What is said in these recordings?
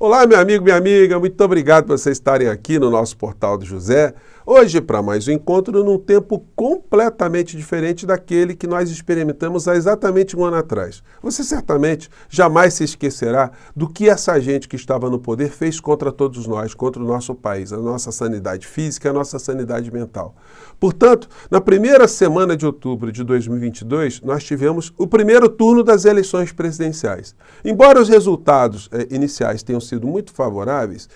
Olá, meu amigo, minha amiga, muito obrigado por vocês estarem aqui no nosso Portal do José. Hoje, para mais um encontro num tempo completamente diferente daquele que nós experimentamos há exatamente um ano atrás. Você certamente jamais se esquecerá do que essa gente que estava no poder fez contra todos nós, contra o nosso país, a nossa sanidade física, a nossa sanidade mental. Portanto, na primeira semana de outubro de 2022, nós tivemos o primeiro turno das eleições presidenciais. Embora os resultados iniciais tenham sido muito favoráveis,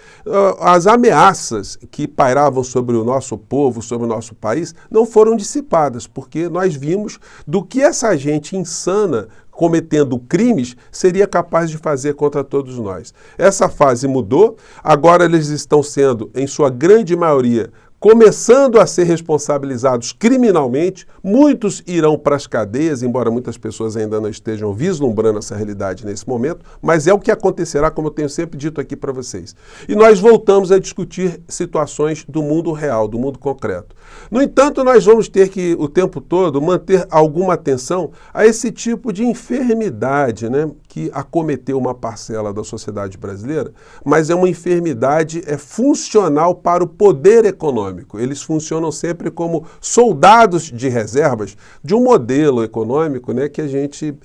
as ameaças que pairavam sobre o nosso povo, sobre o nosso país, não foram dissipadas, porque nós vimos do que essa gente insana cometendo crimes, seria capaz de fazer contra todos nós. Essa fase mudou, agora eles estão sendo, em sua grande maioria, começando a ser responsabilizados criminalmente, muitos irão para as cadeias, embora muitas pessoas ainda não estejam vislumbrando essa realidade nesse momento, mas é o que acontecerá, como eu tenho sempre dito aqui para vocês. E nós voltamos a discutir situações do mundo real, do mundo concreto. No entanto, nós vamos ter que, o tempo todo, manter alguma atenção a esse tipo de enfermidade, né, que acometeu uma parcela da sociedade brasileira, mas é uma enfermidade funcional para o poder econômico. Eles funcionam sempre como soldados de reservas de um modelo econômico, né, que a gente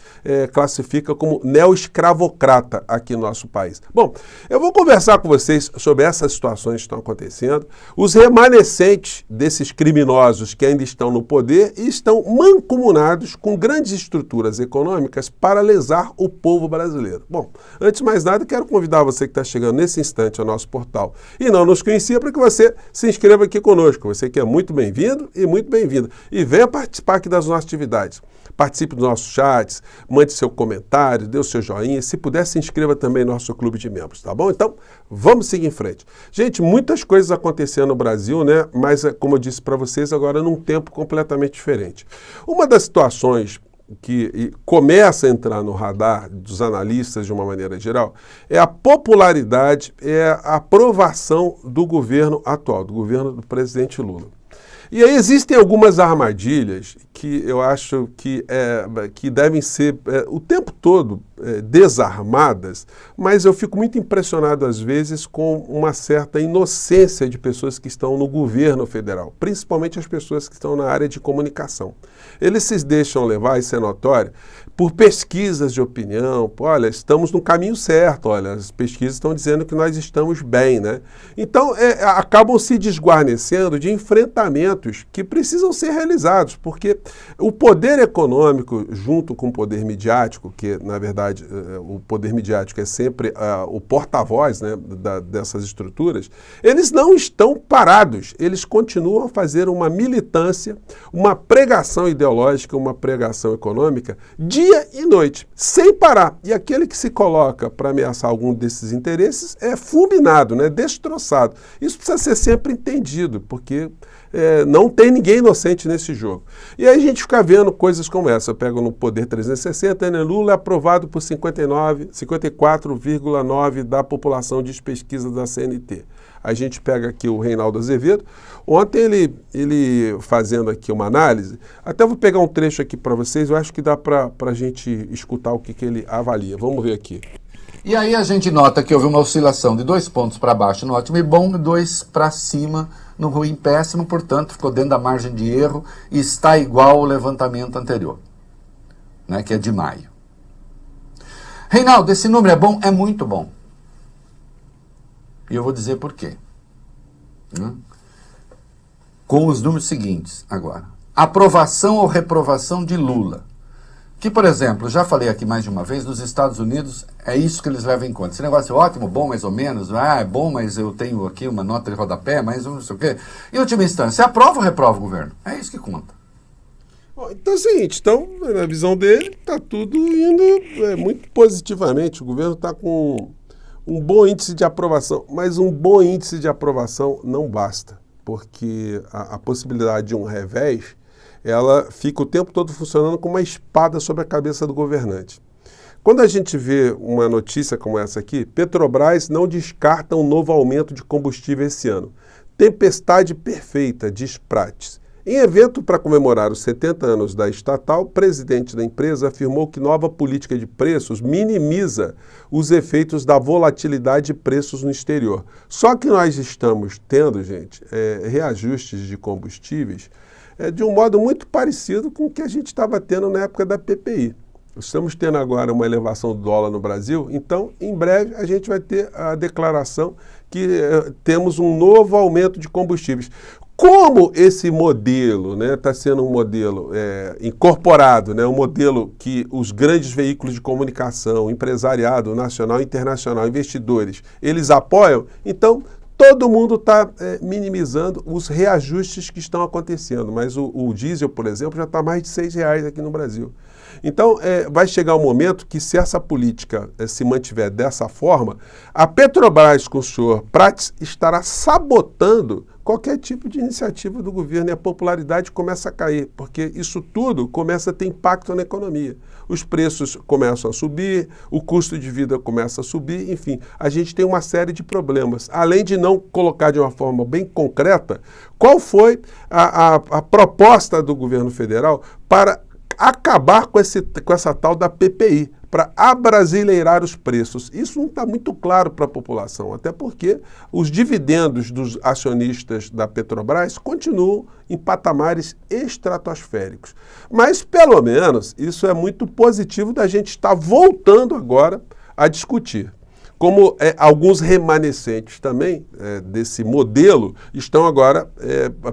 classifica como neo-escravocrata aqui no nosso país. Bom, eu vou conversar com vocês sobre essas situações que estão acontecendo, os remanescentes desses criminosos que ainda estão no poder e estão mancomunados com grandes estruturas econômicas para lesar o povo brasileiro. Bom, antes de mais nada, quero convidar você que está chegando nesse instante ao nosso portal e não nos conhecia para que você se inscreva aqui conosco. Você que é muito bem-vindo e muito bem-vinda. E venha participar aqui das nossas atividades. Participe dos nossos chats, mande seu comentário, dê o seu joinha. Se puder, se inscreva também no nosso clube de membros, tá bom? Então, vamos seguir em frente. Gente, muitas coisas acontecendo no Brasil, né? Mas, como eu disse para vocês, agora num tempo completamente diferente. Uma das situações que começa a entrar no radar dos analistas de uma maneira geral, é a popularidade, é a aprovação do governo atual, do governo do presidente Lula. E aí existem algumas armadilhas que eu acho que devem ser o tempo todo desarmadas, mas eu fico muito impressionado às vezes com uma certa inocência de pessoas que estão no governo federal, principalmente as pessoas que estão na área de comunicação. Eles se deixam levar, isso é notório, por pesquisas de opinião. Olha, estamos no caminho certo, olha, as pesquisas estão dizendo que nós estamos bem, né? Então, acabam se desguarnecendo de enfrentamentos que precisam ser realizados, porque o poder econômico, junto com o poder midiático, que, na verdade, o poder midiático é sempre o porta-voz, né, dessas estruturas, eles não estão parados, eles continuam a fazer uma militância, uma pregação ideológica, uma pregação econômica, dia e noite, sem parar. E aquele que se coloca para ameaçar algum desses interesses é fulminado, né, destroçado. Isso precisa ser sempre entendido, porque não tem ninguém inocente nesse jogo. E aí a gente fica vendo coisas como essa. Eu pego no Poder 360, né, Lula é aprovado por 54,9% da população, diz pesquisa da CNT. A gente pega aqui o Reinaldo Azevedo. Ontem ele fazendo aqui uma análise, até vou pegar um trecho aqui para vocês, eu acho que dá para a gente escutar o que ele avalia. Vamos ver aqui. E aí a gente nota que houve uma oscilação de 2 pontos para baixo no ótimo e bom e 2 para cima no ruim péssimo, portanto ficou dentro da margem de erro e está igual ao levantamento anterior, né, que é de maio. Reinaldo, esse número é bom? É muito bom. E eu vou dizer por quê. Com os números seguintes agora. Aprovação ou reprovação de Lula. Que, por exemplo, já falei aqui mais de uma vez, nos Estados Unidos é isso que eles levam em conta. Esse negócio é ótimo, bom, mais ou menos. É bom, mas eu tenho aqui uma nota de rodapé, mas não sei o quê. Em última instância, aprova ou reprova o governo? É isso que conta. Então é o seguinte, na visão dele, está tudo indo muito positivamente. O governo está com um bom índice de aprovação, mas um bom índice de aprovação não basta, porque a possibilidade de um revés, ela fica o tempo todo funcionando como uma espada sobre a cabeça do governante. Quando a gente vê uma notícia como essa aqui, Petrobras não descarta um novo aumento de combustível esse ano. Tempestade perfeita, diz Prates. Em evento para comemorar os 70 anos da estatal, o presidente da empresa afirmou que nova política de preços minimiza os efeitos da volatilidade de preços no exterior. Só que nós estamos tendo, gente, reajustes de combustíveis de um modo muito parecido com o que a gente estava tendo na época da PPI. Estamos tendo agora uma elevação do dólar no Brasil, então, em breve, a gente vai ter a declaração que temos um novo aumento de combustíveis. Como esse modelo está sendo um modelo incorporado, um modelo que os grandes veículos de comunicação, empresariado nacional e internacional, investidores, eles apoiam, então todo mundo está minimizando os reajustes que estão acontecendo. Mas o diesel, por exemplo, já está mais de R$6 aqui no Brasil. Então, vai chegar um momento que, se essa política se mantiver dessa forma, a Petrobras, com o senhor Prats, estará sabotando qualquer tipo de iniciativa do governo e a popularidade começa a cair, porque isso tudo começa a ter impacto na economia. Os preços começam a subir, o custo de vida começa a subir, enfim, a gente tem uma série de problemas. Além de não colocar de uma forma bem concreta qual foi a proposta do governo federal para acabar com essa tal da PPI, para abrasileirar os preços. Isso não está muito claro para a população, até porque os dividendos dos acionistas da Petrobras continuam em patamares estratosféricos. Mas, pelo menos, isso é muito positivo da gente estar voltando agora a discutir. Como alguns remanescentes também desse modelo estão agora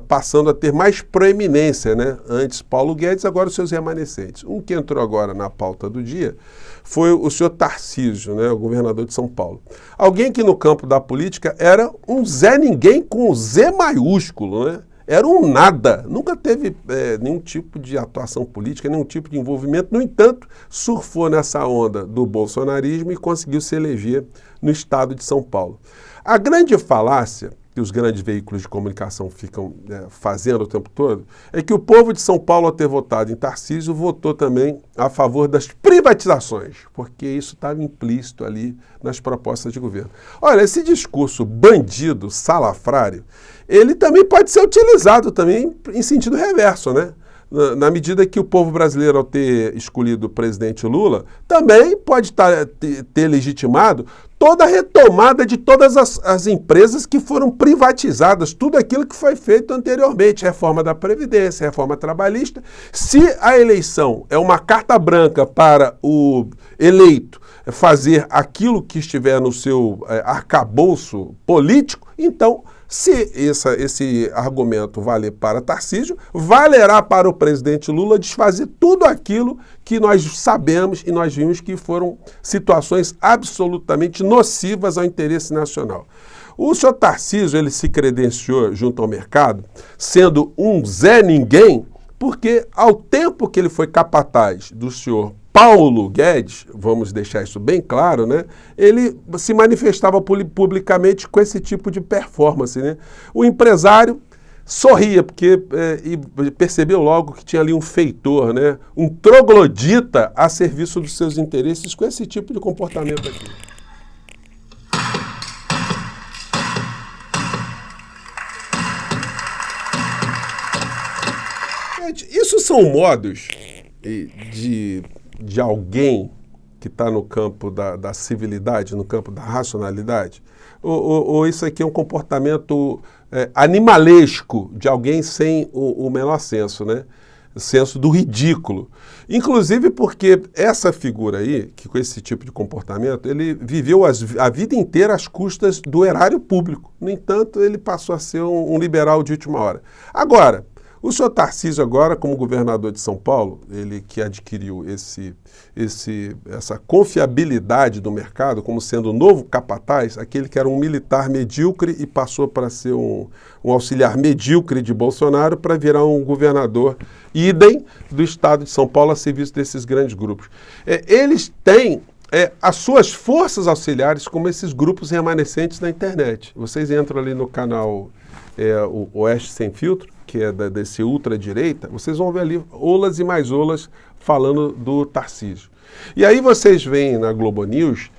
passando a ter mais proeminência, Antes Paulo Guedes, agora os seus remanescentes. Um que entrou agora na pauta do dia foi o senhor Tarcísio, o governador de São Paulo. Alguém que no campo da política era um Zé Ninguém com Z maiúsculo, Era um nada, nunca teve nenhum tipo de atuação política, nenhum tipo de envolvimento. No entanto, surfou nessa onda do bolsonarismo e conseguiu se eleger no estado de São Paulo. A grande falácia que os grandes veículos de comunicação ficam fazendo o tempo todo é que o povo de São Paulo, ao ter votado em Tarcísio, votou também a favor das privatizações, porque isso estava implícito ali nas propostas de governo. Olha, esse discurso bandido, salafrário, ele também pode ser utilizado também em sentido reverso, Na medida que o povo brasileiro, ao ter escolhido o presidente Lula, também pode ter legitimado toda a retomada de todas as empresas que foram privatizadas, tudo aquilo que foi feito anteriormente, reforma da Previdência, reforma trabalhista. Se a eleição é uma carta branca para o eleito fazer aquilo que estiver no seu arcabouço político, então, se esse argumento valer para Tarcísio, valerá para o presidente Lula desfazer tudo aquilo que nós sabemos e nós vimos que foram situações absolutamente nocivas ao interesse nacional. O senhor Tarcísio, ele se credenciou junto ao mercado, sendo um Zé Ninguém, porque ao tempo que ele foi capataz do senhor Paulo Guedes, vamos deixar isso bem claro, ele se manifestava publicamente com esse tipo de performance. O empresário sorria, porque percebeu logo que tinha ali um feitor, um troglodita a serviço dos seus interesses com esse tipo de comportamento aqui. Gente, isso são modos de alguém que está no campo da civilidade, no campo da racionalidade? Ou isso aqui é um comportamento animalesco de alguém sem o menor senso, O senso do ridículo. Inclusive porque essa figura aí, que com esse tipo de comportamento, ele viveu a vida inteira às custas do erário público. No entanto, ele passou a ser um liberal de última hora. Agora, o senhor Tarcísio agora, como governador de São Paulo, ele que adquiriu essa confiabilidade do mercado como sendo o novo capataz, aquele que era um militar medíocre e passou para ser um auxiliar medíocre de Bolsonaro para virar um governador idem do estado de São Paulo a serviço desses grandes grupos. Eles têm as suas forças auxiliares como esses grupos remanescentes da internet. Vocês entram ali no canal o Oeste Sem Filtro, que é desse ultradireita, vocês vão ver ali olas e mais olas falando do Tarcísio. E aí vocês veem na Globo News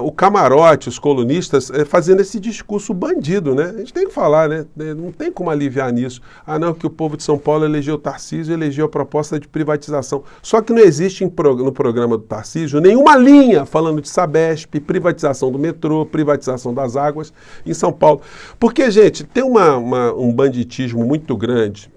o camarote, os colunistas, fazendo esse discurso bandido, né? A gente tem que falar, né? Não tem como aliviar nisso. Ah, não, que o povo de São Paulo elegeu o Tarcísio e elegeu a proposta de privatização. Só que não existe no programa do Tarcísio nenhuma linha falando de Sabesp, privatização do metrô, privatização das águas em São Paulo. Porque, gente, tem um banditismo muito grande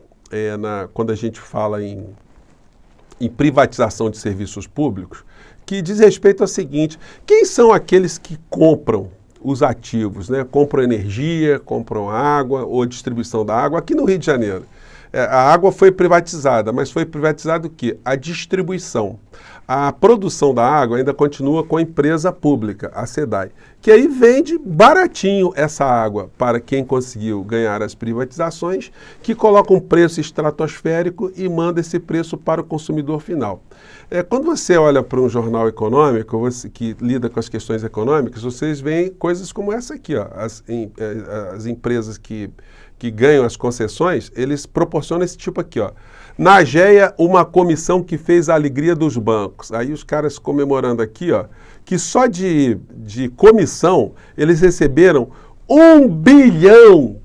quando a gente fala em privatização de serviços públicos, que diz respeito ao seguinte: quem são aqueles que compram os ativos, né? Compram energia, compram água ou distribuição da água aqui no Rio de Janeiro? A água foi privatizada, mas foi privatizado o quê? A distribuição. A produção da água ainda continua com a empresa pública, a SEDAI, que aí vende baratinho essa água para quem conseguiu ganhar as privatizações, que coloca um preço estratosférico e manda esse preço para o consumidor final. Quando você olha para um jornal econômico, que lida com as questões econômicas, vocês veem coisas como essa aqui, ó. As empresas que ganham as concessões, eles proporcionam esse tipo aqui, ó. Na AGEA, uma comissão que fez a alegria dos bancos. Aí os caras comemorando aqui, ó, que só de comissão eles receberam R$1 bilhão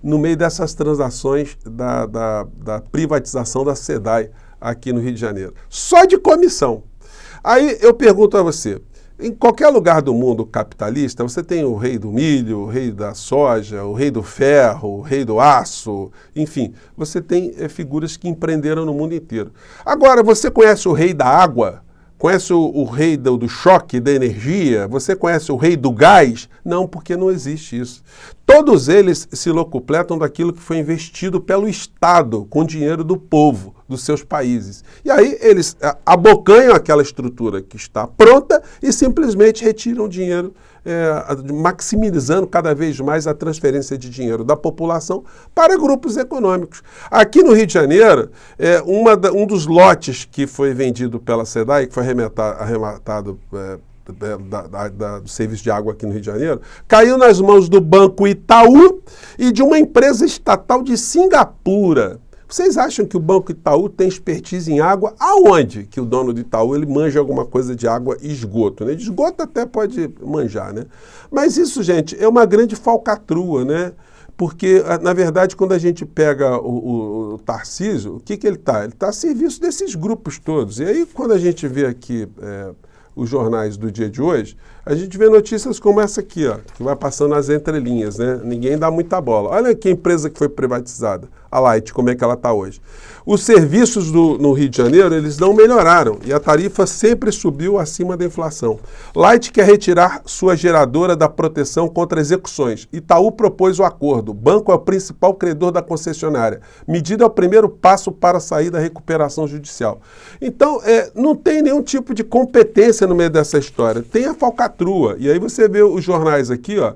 no meio dessas transações da privatização da SEDAI aqui no Rio de Janeiro. Só de comissão. Aí eu pergunto a você, em qualquer lugar do mundo capitalista, você tem o rei do milho, o rei da soja, o rei do ferro, o rei do aço, enfim, você tem figuras que empreenderam no mundo inteiro. Agora, você conhece o rei da água? Conhece o rei do choque, da energia? Você conhece o rei do gás? Não, porque não existe isso. Todos eles se locupletam daquilo que foi investido pelo Estado, com dinheiro do povo, dos seus países. E aí eles abocanham aquela estrutura que está pronta e simplesmente retiram o dinheiro, maximizando cada vez mais a transferência de dinheiro da população para grupos econômicos. Aqui no Rio de Janeiro, um dos lotes que foi vendido pela SEDAI, que foi arrematado do serviço de água aqui no Rio de Janeiro, caiu nas mãos do Banco Itaú e de uma empresa estatal de Singapura. Vocês acham que o Banco Itaú tem expertise em água? Aonde que o dono do Itaú ele manja alguma coisa de água e esgoto? Né? De esgoto até pode manjar, né? Mas isso, gente, é uma grande falcatrua, né? Porque, na verdade, quando a gente pega o Tarcísio, o que ele está? Ele está a serviço desses grupos todos. E aí, quando a gente vê aqui os jornais do dia de hoje, a gente vê notícias como essa aqui, ó, que vai passando nas entrelinhas, né? Ninguém dá muita bola. Olha que empresa que foi privatizada, a Light, como é que ela está hoje. Os serviços no Rio de Janeiro, eles não melhoraram e a tarifa sempre subiu acima da inflação. Light quer retirar sua geradora da proteção contra execuções. Itaú propôs o acordo. O banco é o principal credor da concessionária. Medida é o primeiro passo para sair da recuperação judicial. Então, não tem nenhum tipo de competência no meio dessa história. Tem a falcatrua. E aí você vê os jornais aqui, ó,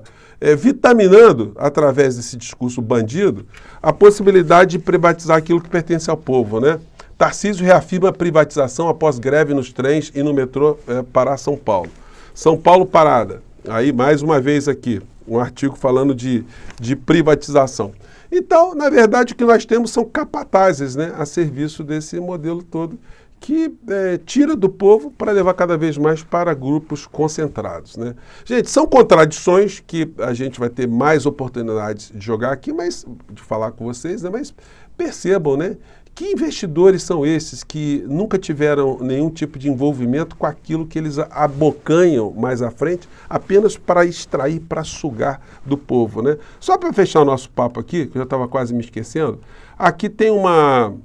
vitaminando, através desse discurso bandido, a possibilidade de privatizar aquilo que pertence ao povo, né? Tarcísio reafirma a privatização após greve nos trens e no metrô para São Paulo. São Paulo parada. Aí, mais uma vez aqui, um artigo falando de privatização. Então, na verdade, o que nós temos são capatazes, né, a serviço desse modelo todo, que tira do povo para levar cada vez mais para grupos concentrados, né? Gente, são contradições que a gente vai ter mais oportunidades de jogar aqui, de falar com vocês, né? Mas percebam, né? Que investidores são esses que nunca tiveram nenhum tipo de envolvimento com aquilo que eles abocanham mais à frente, apenas para extrair, para sugar do povo, né? Só para fechar o nosso papo aqui, que eu já estava quase me esquecendo, aqui tem um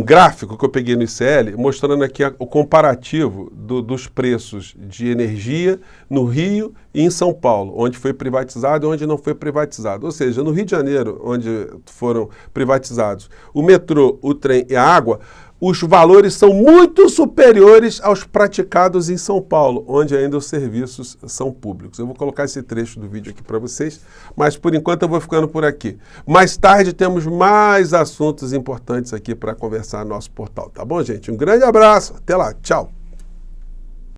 gráfico que eu peguei no ICL, mostrando aqui o comparativo dos preços de energia no Rio e em São Paulo, onde foi privatizado e onde não foi privatizado. Ou seja, no Rio de Janeiro, onde foram privatizados o metrô, o trem e a água, os valores são muito superiores aos praticados em São Paulo, onde ainda os serviços são públicos. Eu vou colocar esse trecho do vídeo aqui para vocês, mas por enquanto eu vou ficando por aqui. Mais tarde temos mais assuntos importantes aqui para conversar no nosso portal, tá bom, gente? Um grande abraço, até lá, tchau!